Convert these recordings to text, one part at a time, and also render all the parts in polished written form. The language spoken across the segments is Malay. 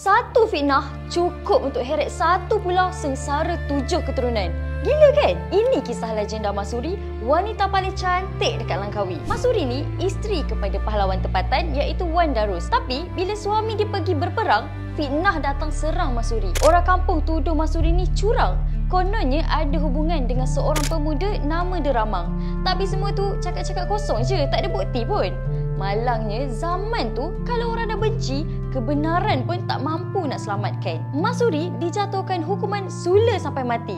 Satu fitnah cukup untuk heret satu pulau sengsara 7 keturunan. Gila kan? Ini kisah legenda Masuri, wanita paling cantik dekat Langkawi. Masuri ni isteri kepada pahlawan tempatan iaitu Wan Darus. Tapi bila suami dia pergi berperang, fitnah datang serang Masuri. Orang kampung tuduh Masuri ni curang. Kononnya ada hubungan dengan seorang pemuda nama dia Ramang. Tapi semua tu cakap-cakap kosong je, tak ada bukti pun. Malangnya zaman tu kalau orang dah benci, kebenaran pun tak mampu nak selamatkan. Masuri dijatuhkan hukuman sula sampai mati.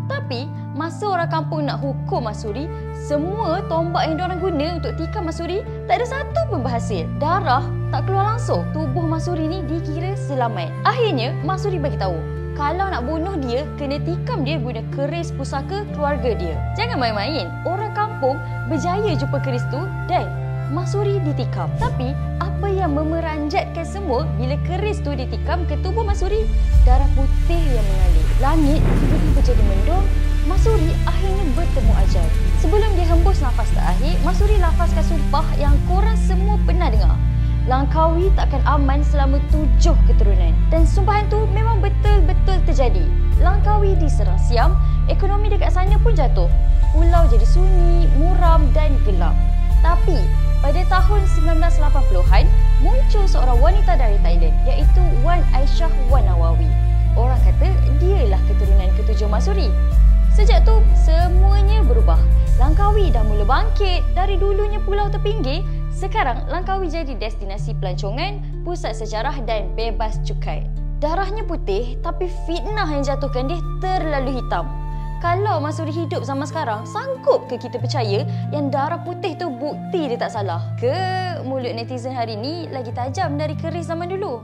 Tapi masa orang kampung nak hukum Masuri, semua tombak yang diorang guna untuk tikam Masuri tak ada satu pun berhasil. Darah tak keluar langsung. Tubuh Masuri ni dikira selamat. Akhirnya Masuri bagi tahu, kalau nak bunuh dia, kena tikam dia guna keris pusaka keluarga dia. Jangan main-main. Orang kampung berjaya jumpa keris tu dan Masuri ditikam. Tapi apa yang memeranjatkan semua bila keris tu ditikam ke tubuh Masuri? Darah putih yang mengalir. Langit tiba-tiba jadi mendung. Masuri akhirnya bertemu ajal. Sebelum dia hembus nafas terakhir, Masuri lafazkan sumpah yang korang semua pernah dengar. Langkawi takkan aman selama 7 keturunan. Dan sumpahan tu memang betul-betul terjadi. Langkawi diserang Siam, ekonomi dekat sana pun jatuh. Pulau jadi sunyi, muram dan gelap. Tapi pada tahun 1980-an, muncul seorang wanita dari Thailand iaitu Wan Aisyah Wan Nawawi. Orang kata dialah keturunan ke-7 Masuri. Sejak tu, semuanya berubah. Langkawi dah mula bangkit. Dari dulunya pulau terpinggir, sekarang Langkawi jadi destinasi pelancongan, pusat sejarah dan bebas cukai. Darahnya putih tapi fitnah yang jatuhkan dia terlalu hitam. Kalau Masuri hidup zaman sekarang, sanggup ke kita percaya yang darah putih tu bukti dia tak salah? Ke mulut netizen hari ni lagi tajam dari keris zaman dulu?